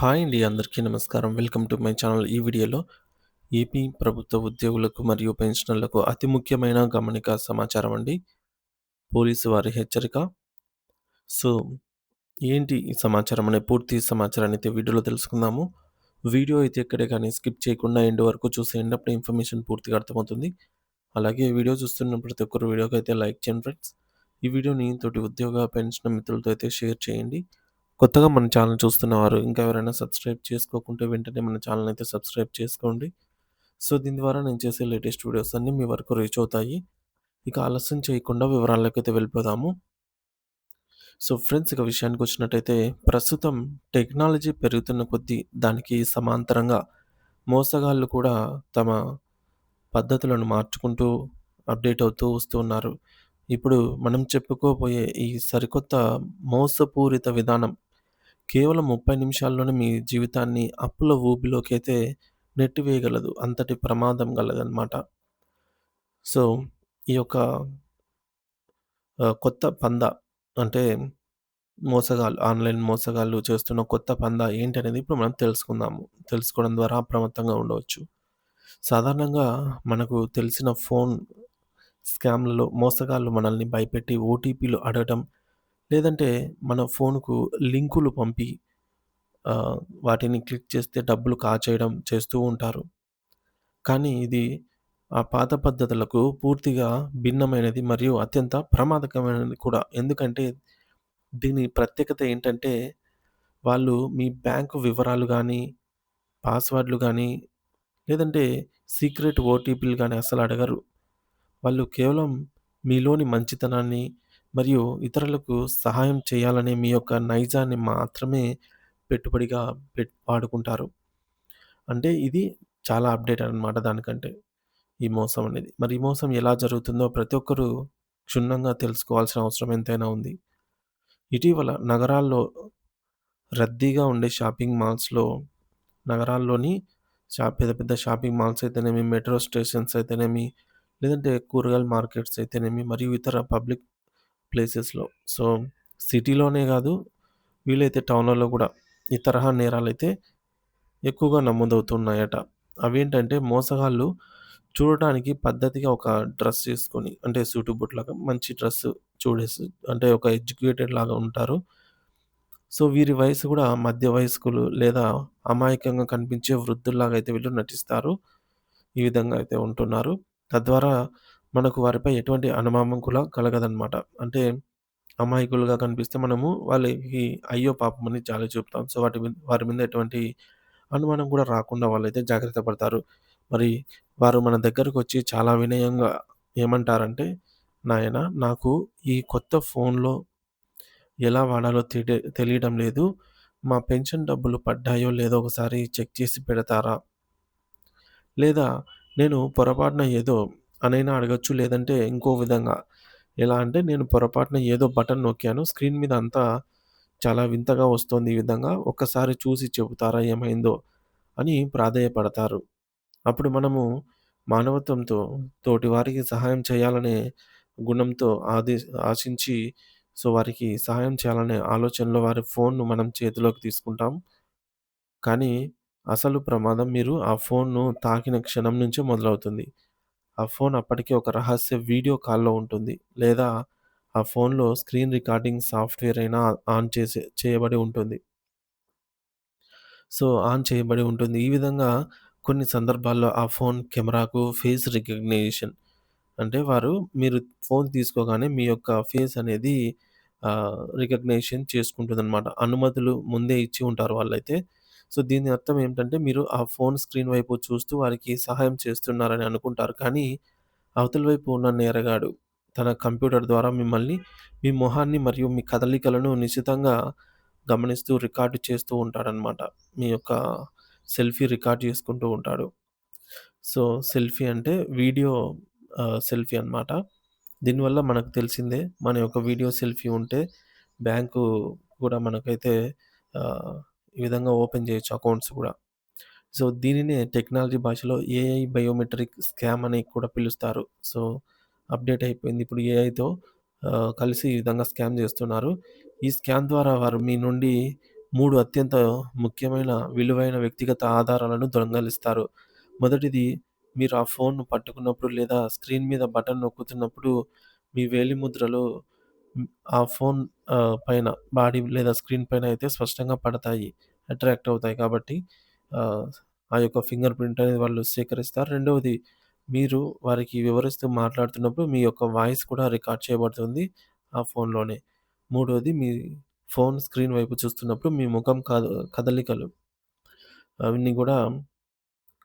Hi అండి. అందరికీ నమస్కారం. Welcome to my channel. ఈ వీడియోలో ఏపీ ప్రభుత్వ ఉద్యోగులకు మరియు పెన్షనర్లకు అతి ముఖ్యమైన గమనిక సమాచారం అండి. పోలీసు వారి హెచ్చరిక. సో, ఏంటి ఈ సమాచారం అనే పూర్తి సమాచారాన్ని అయితే వీడియోలో తెలుసుకుందాము. వీడియో అయితే ఎక్కడే కానీ స్కిప్ చేయకుండా ఎండ్ వరకు చూసేయండి. అప్పుడు ఇన్ఫర్మేషన్ పూర్తిగా అర్థమవుతుంది. అలాగే వీడియో చూస్తున్న ప్రతి ఒక్కరు వీడియోకి అయితే లైక్ చేయండి ఫ్రెండ్స్. ఈ వీడియోని తోటి ఉద్యోగ, పెన్షన్ మిత్రులతో అయితే షేర్ చేయండి. కొత్తగా మన ఛానల్ చూస్తున్నవారు ఇంకా ఎవరైనా సబ్స్క్రైబ్ చేసుకోకుంటే వెంటనే మన ఛానల్ అయితే సబ్స్క్రైబ్ చేసుకోండి. సో, దీని ద్వారా నేను చేసే లేటెస్ట్ వీడియోస్ అన్నీ మీ వరకు రీచ్ అవుతాయి. ఇక ఆలస్యం చేయకుండా వివరాల్లోకైతే వెళ్ళిపోదాము. సో, ఫ్రెండ్స్ ఇక విషయానికొచ్చినట్టయితే ప్రస్తుతం టెక్నాలజీ పెరుగుతున్న కొద్దీ దానికి సమాంతరంగా మోసగాళ్ళు కూడా తమ పద్ధతులను మార్చుకుంటూ అప్డేట్ అవుతూ వస్తూ ఉన్నారు. ఇప్పుడు మనం చెప్పుకోబోయే ఈ సరికొత్త మోసపూరిత విధానం కేవలం 30 నిమిషాల్లోనే మీ జీవితాన్ని అప్పుల ఊబిలోకైతే నెట్టివేయగలదు. అంతటి ప్రమాదం గలదనమాట. సో, ఈ యొక్క కొత్త పందా అంటే ఆన్‌లైన్ మోసగాళ్ళు చేస్తున్న కొత్త పందా ఏంటనేది ఇప్పుడు మనం తెలుసుకుందాము. తెలుసుకోవడం ద్వారా అప్రమత్తంగా ఉండవచ్చు. సాధారణంగా మనకు తెలిసిన ఫోన్ స్కామ్‌లలో మోసగాళ్ళు మనల్ని భయపెట్టి ఓటీపీలు అడగటం, లేదంటే మన ఫోన్‌కు లింకులు పంపి ఆహ్, వాటిని క్లిక్ చేస్తే డబ్బులు కాజేయడం చేస్తూ ఉంటారు. కానీ ఇది ఆ పాత పద్ధతులకు పూర్తిగా భిన్నమైనది మరియు అత్యంత ప్రమాదకరమైనది కూడా. ఎందుకంటే దీని ప్రత్యేకత ఏంటంటే వాళ్ళు మీ బ్యాంకు వివరాలు గానీ, పాస్వర్డ్‌లు గానీ, లేదంటే సీక్రెట్ ఓటీపీలు గానీ అస్సలు అడగరు. వాళ్ళు కేవలం మీలోని మంచితనాన్ని మరియు ఇతరులకు సహాయం చేయాలనే మీ యొక్క నైజాన్ని మాత్రమే పెట్టుబడిగా వాడుకుంటారు. అంటే ఇది చాలా అప్‌డేట్ అనమాట దానికంటే. ఈ మోసం అనేది. మరి ఈ మోసం ఎలా జరుగుతుందో ప్రతి ఒక్కరు క్షుణ్ణంగా తెలుసుకోవాల్సిన అవసరం ఎంతైనా ఉంది. ఇటీవల నగరాల్లో రద్దీగా ఉండే షాపింగ్ మాల్స్‌లో నగరాల్లోని పెద్ద పెద్ద షాపింగ్ మాల్స్ అయితేనేమి, మెట్రో స్టేషన్స్ అయితేనేమి, లేదంటే కూరగాయల మార్కెట్స్ అయితేనేమి మరియు ఇతర పబ్లిక్ ప్లేసెస్‌లో. సో, సిటీలోనే గాదు, వీలైతే టౌన్‌లలో గూడా ఈ తరహా నేరాలైతే ఎక్కువగా నమోదవుతున్నాయట. అవేంటంటే మోసగాళ్ళు చూడటానికి పద్ధతిగా ఒక డ్రెస్ ఏసుకొని అంటే సూటు బూట్‌లాగా మంచి డ్రెస్ చూడేసి అంటే ఒక ఎడ్యుకేటెడ్ లాగా ఉంటారు. సో, వీరి వయసు గూడా మధ్య వయస్కులు లేదా అమాయకంగా కనిపించే వృద్ధుల్లాగా అయితే వీళ్ళు నటిస్తారు. ఈ విధంగా అయితే ఉంటున్నారు. తద్వారా మనకు వారిపై ఎటువంటి అనుమానం కూడా కలగదనమాట. అంటే అమాయకులుగా కనిపిస్తే మనము వాళ్ళకి అయ్యో పాపం అని జాలి చూపుతాం. సో, వారి మీద ఎటువంటి అనుమానం కూడా రాకుండా వాళ్ళైతే జాగ్రత్త పడతారు. మరి వారు మన దగ్గరకొచ్చి చాలా వినయంగా ఏమంటారంటే, "నాయనా నాకు ఈ కొత్త ఫోన్‌లో ఎలా వాడాలో తెలియడం లేదు. మా పెన్షన్ డబ్బులు పడ్డాయో లేదో ఒకసారి చెక్ చేసి పెడతారా?" లేదా నేను పొరపాటున ఏదో అనైనా అడగొచ్చు. లేదంటే ఇంకో విధంగా ఎలా అంటే నేను పొరపాటున ఏదో బటన్ నొక్కాను. స్క్రీన్ మీద అంతా చాలా వింతగా వస్తోంది ఈ విధంగా. ఒక్కసారి చూసి చెబుతారా ఏమైందో అని ప్రాధేయపడతారు. అప్పుడు మనము మానవత్వంతో తోటివారికి సహాయం చేయాలనే గుణంతో ఆశించి వారికి సహాయం చేయాలనే ఆలోచనలో వారి ఫోన్‌ను మనం చేతిలోకి తీసుకుంటాం. కానీ అసలు ప్రమాదం మీరు ఆ ఫోన్‌ను తాకిన క్షణం నుంచే మొదలవుతుంది. ఆ ఫోన్ అప్పటికే ఒక రహస్య వీడియో కాల్‌లో ఉంటుంది. లేదా ఆ ఫోన్‌లో స్క్రీన్ రికార్డింగ్ సాఫ్ట్‌వేర్ అయినా ఆన్ చేయబడి ఉంటుంది. ఆన్ చేయబడి ఉంటుంది. ఈ విధంగా కొన్ని సందర్భాల్లో ఆ ఫోన్ కెమెరాకు ఫేస్ రికగ్నిషన్ అంటే మీరు ఫోన్ తీసుకోగానే మీ యొక్క ఫేస్ అనేది రికగ్నిషన్ చేసుకుంటుందనమాట. అనుమతులు ముందే ఇచ్చి ఉంటారు వాళ్ళైతే. దీని అర్థం ఏంటంటే మీరు ఆ ఫోన్ స్క్రీన్ వైపు చూస్తూ వారికి సహాయం చేస్తున్నారని అనుకుంటారు. కానీ అవతల వైపు ఉన్న నేరగాడు తన కంప్యూటర్ ద్వారా మీ మొహాన్ని మరియు మీ కదలికలను నిశితంగా గమనిస్తూ రికార్డ్ చేస్తూ ఉంటాడనమాట. మీ యొక్క సెల్ఫీ రికార్డ్ చేసుకుంటూ ఉంటాడు. సో, సెల్ఫీ అంటే వీడియో సెల్ఫీ అనమాట. దీనివల్ల మనకు తెలిసిందే మన యొక్క వీడియో సెల్ఫీ ఉంటే బ్యాంకు కూడా మనకైతే ఆహ్, ఈ విధంగా ఓపెన్ చేయొచ్చు అకౌంట్స్ గూడా. దీనినే టెక్నాలజీ భాషలో ఏఐ బయోమెట్రిక్ స్కామ్ అని కూడా పిలుస్తారు. అప్‌డేట్ అయిపోయింది. ఇప్పుడు ఏఐతో కలిసి ఈ విధంగా స్కామ్ జేస్తున్నారు. ఈ స్కామ్ ద్వారా వారు మీ నుండి 3 అత్యంత ముఖ్యమైన, విలువైన వ్యక్తిగత ఆధారాలను దొంగలిస్తారు. మొదటిది, మీరు ఆ ఫోన్‌ను పట్టుకున్నప్పుడు లేదా స్క్రీన్ మీద బటన్ నొక్కుతున్నప్పుడు మీ వేలిముద్రలు హ్మ్, ఆ ఫోన్ పైన బాడీ లేదా స్క్రీన్ పైన అయితే స్పష్టంగా పడతాయి. అట్రాక్ట్ అవుతాయి కాబట్టి ఆహ్, ఆ యొక్క ఫింగర్ ప్రింట్ అనేది వాళ్ళు సేకరిస్తారు. రెండవది, మీరు వారికి వివరిస్తూ మాట్లాడుతున్నప్పుడు మీ యొక్క వాయిస్ కూడా రికార్డ్ చేయబడుతుంది ఆ ఫోన్‌లోనే. మూడోది, మీ ఫోన్ స్క్రీన్ వైపు చూస్తున్నప్పుడు మీ ముఖం కదలికలు అవన్నీ గూడా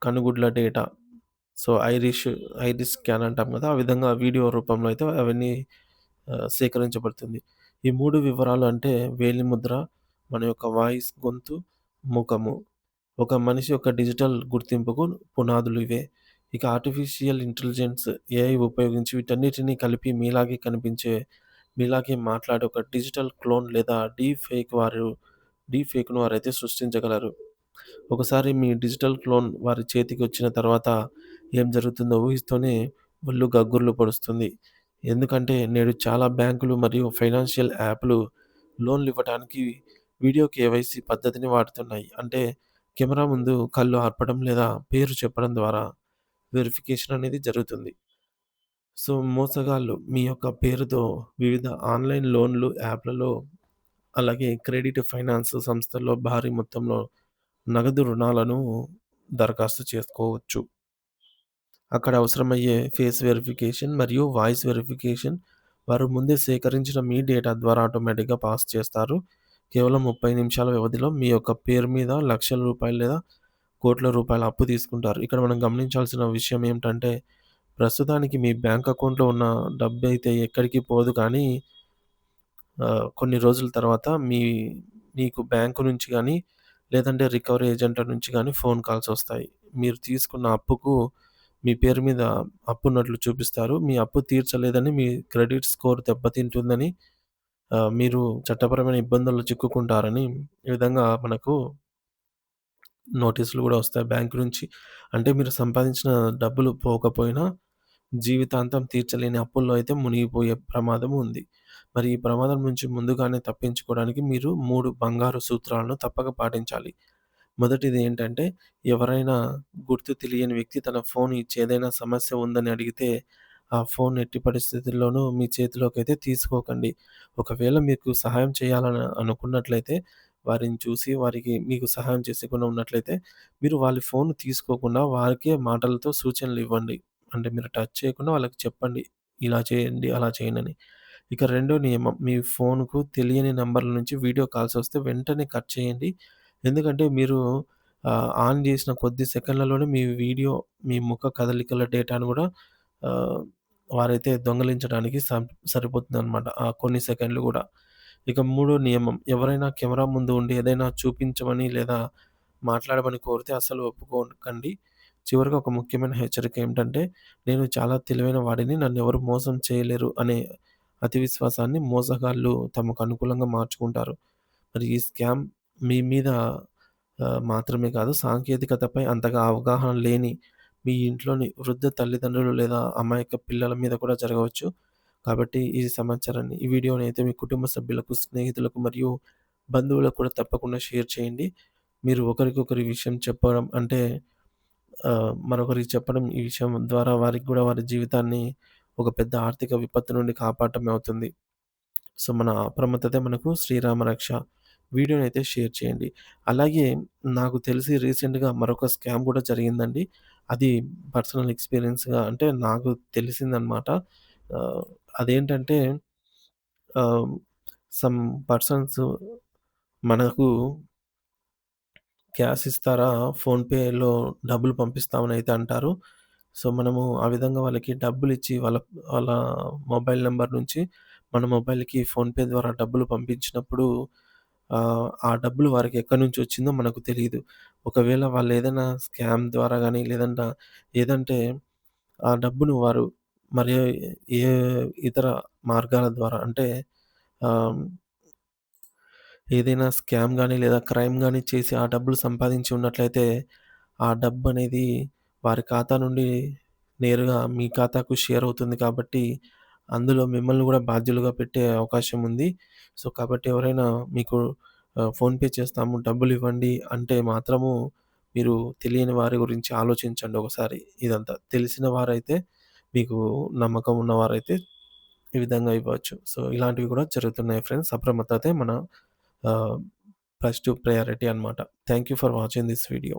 కనుగుడ్ల డేటా. సో, ఐరిస్ స్కాన్ అంటాం గదా! ఆ విధంగా వీడియో రూపంలో అయితే అవన్నీ సేకరించబడుతుంది. ఈ 3 వివరాలు అంటే వేలిముద్ర, మన యొక్క వాయిస్, గొంతు, ముఖము. ఒక మనిషి యొక్క డిజిటల్ గుర్తింపుకు పునాదులు ఇవే. ఇక ఆర్టిఫిషియల్ ఇంటెలిజెన్స్, ఏఐ ఉపయోగించి వీటన్నిటిని కలిపి మీలాగే మాట్లాడే ఒక డిజిటల్ క్లోన్ లేదా డీప్ ఫేక్‌ను వారైతే సృష్టించగలరు. ఒకసారి మీ డిజిటల్ క్లోన్ వారి చేతికొచ్చిన తర్వాత ఏం జరుగుతుందో ఊహిస్తూనే ఒళ్ళు గగ్గుర్లు పొడుస్తుంది. ఎందుకంటే నేడు చాలా బ్యాంకులు మరియు ఫైనాన్షియల్ యాప్‌లు లోన్‌లివ్వటానికి వీడియో కేవైసీ పద్ధతిని వాడుతున్నాయి. అంటే కెమెరా ముందు కళ్ళు ఆర్పడం లేదా పేరు చెప్పడం ద్వారా వెరిఫికేషన్ అనేది జరుగుతుంది. సో, మోసగాళ్ళు మీ యొక్క పేరుతో వివిధ ఆన్‌లైన్ లోన్‌లు యాప్‌లలో, అలాగే క్రెడిట్ ఫైనాన్స్ సంస్థల్లో భారీ మొత్తంలో నగదు రుణాలను దరఖాస్తు చేసుకోవచ్చు. అక్కడ అవసరమయ్యే ఫేస్ వెరిఫికేషన్ మరియు వాయిస్ వెరిఫికేషన్ వారు ముందే సేకరించిన మీ డేటా ద్వారా ఆటోమేటిక్‌గా పాస్ చేస్తారు. కేవలం 30 నిమిషాల వ్యవధిలో మీ యొక్క పేరు మీద లక్షల రూపాయలు లేదా కోట్ల రూపాయల అప్పు తీసుకుంటారు. ఇక్కడ మనం గమనించాల్సిన విషయం ఏమిటంటే, ప్రస్తుతానికి మీ బ్యాంక్ అకౌంట్‌లో ఉన్న డబ్బైతే ఎక్కడికి పోదు కానీ కొన్ని రోజుల తర్వాత మీకు బ్యాంకు నుంచి గానీ, లేదంటే రికవరీ ఏజెంట్ల నుంచి గానీ ఫోన్ కాల్స్ ఒస్తాయి. మీరు తీసుకున్న అప్పుకు మీ పేరు మీద అప్పున్నట్లు చూపిస్తారు. మీ అప్పు తీర్చలేదని, మీ క్రెడిట్ స్కోర్ దెబ్బతింటుందని, మీరు చట్టపరమైన ఇబ్బందుల్లో చిక్కుకుంటారని ఈ విధంగా మనకు నోటీసులు గూడా ఒస్తాయి బ్యాంక్ నుంచి. అంటే మీరు సంపాదించిన డబ్బులు పోకపోయినా జీవితాంతం తీర్చలేని అప్పుల్లో అయితే మునిగిపోయే ప్రమాదం ఉంది. మరి ఈ ప్రమాదం నుంచి ముందుగానే తప్పించుకోవడానికి మీరు 3 బంగారు సూత్రాలను తప్పక పాటించాలి. మొదటిది ఏంటంటే, ఎవరైనా గుర్తు తెలియని వ్యక్తి తన ఫోన్ ఇచ్చి ఏదైనా సమస్య ఉందని అడిగితే, ఆ ఫోన్ ఎట్టి పరిస్థితుల్లోనూ మీ చేతిలోకైతే తీసుకోకండి. ఒకవేళ మీకు సహాయం చేయాలని అనుకున్నట్లయితే, వారిని చూసి వారికి మీకు సహాయం చేసేకుండా ఉన్నట్లయితే, మీరు వాళ్ళ ఫోన్ తీసుకోకుండా వారికే మాటలతో సూచనలివ్వండి. అంటే మీరు టచ్ చేయకుండా వాళ్ళకి చెప్పండి. ఇలా చేయండి, అలా చేయండని. ఇక రెండో నియమం, మీ ఫోన్‌కు తెలియని నంబర్ల నుంచి వీడియో కాల్స్ వస్తే వెంటనే కట్ చేయండి. ఎందుకంటే మీరు ఆన్ జేసిన కొద్ది సెకన్లలోనే మీ వీడియో, మీ ముఖ కదలికల డేటాను గూడా ఆహ్, వారైతే దొంగిలించడానికి సరిపోతుందనమాట. ఆ కొన్ని సెకన్లు గూడా. ఇక మూడో నియమం, ఎవరైనా కెమెరా ముందు ఉండి ఏదైనా చూపించమని లేదా మాట్లాడమని కోరితే అస్సలు ఒప్పుకోకండి. చివరగా ఒక ముఖ్యమైన హెచ్చరిక ఏమిటంటే, నేను చాలా తెలివైన వాడిని, నన్నెవరు మోసం చేయలేరు అనే అతి విశ్వాసాన్ని మోసగాళ్ళు తమకు అనుకూలంగా మార్చుకుంటారు. మరి ఈ స్కామ్ మీ మీద మాత్రమే కాదు, సాంకేతికతపై అంతగా అవగాహన లేని మీ ఇంట్లోని వృద్ధ తల్లిదండ్రులు లేదా అమాయక పిల్లల మీద కూడా జరగవచ్చు. కాబట్టి ఈ వీడియోని అయితే మీ కుటుంబ సభ్యులకు, స్నేహితులకు మరియు బంధువులకు కూడా తప్పకుండా షేర్ చేయండి. మీరు ఒకరికొకరు ఈ విషయం చెప్పడం అంటే మరొకరికి చెప్పడం, ఈ విషయం ద్వారా వారికి గూడా వారి జీవితాన్ని ఒక పెద్ద ఆర్థిక విపత్తు నుండి కాపాడటమే అవుతుంది. సో, మన అప్రమత్తతే మనకు శ్రీరామ రక్ష. వీడియోనైతే షేర్ చేయండి. అలాగే నాకు తెలిసి రీసెంట్‌గా మరొక స్కామ్ గూడా జరిగిందండి. అది పర్సనల్ ఎక్స్‌పీరియన్స్‌గా అంటే నాకు తెలిసిందనమాట. ఆహ్, అదేంటంటే ఆహ్, సమ్ పర్సన్స్ మనకు క్యాష్ ఇస్తారా? ఫోన్‌పేలో డబ్బులు పంపిస్తామని అయితే అంటారు. సో, మనము ఆ విధంగా వాళ్ళకి డబ్బులిచ్చి వాళ్ళ మొబైల్ నంబర్ నుంచి మన మొబైల్‌కి ఫోన్‌పే ద్వారా డబ్బులు పంపించినప్పుడు ఆ డబ్బులు వారికి ఎక్కడి నుంచొచ్చిందో మనకు తెలీదు. ఒకవేళ వాళ్ళేదైనా స్కామ్ ద్వారా గానీ, ఏదంటే ఆ డబ్బును వారు మరి ఏ ఇతర మార్గాల ద్వారా అంటే ఆహ్ ఏదైనా స్కామ్ గాని, లేదా క్రైమ్ గాని చేసి ఆ డబ్బులు సంపాదించి ఉన్నట్లయితే, ఆ డబ్బనేది వారి ఖాతా నుండి నేరుగా మీ ఖాతాకు షేర్ అవుతుంది కాబట్టి, అందులో మిమ్మల్ని గూడా బాధ్యులుగా పెట్టే అవకాశం ఉంది. సో, కాబట్టి ఎవరైనా మీకు ఫోన్‌పే చేస్తాము డబ్బులివ్వండి అంటే మాత్రము మీరు తెలియని వారి గురించి ఆలోచించండి ఒకసారి ఇదంతా. తెలిసిన వారైతే మీకు నమ్మకం ఉన్నవారైతే ఈ విధంగా ఇవ్వచ్చు. సో, ఇలాంటివి కూడా జరుగుతున్నాయి ఫ్రెండ్స్. అప్రమత్తతే మన ఆహ్, ఫస్ట్ ప్రయారిటీ అన్నమాట. Thank you for watching this video.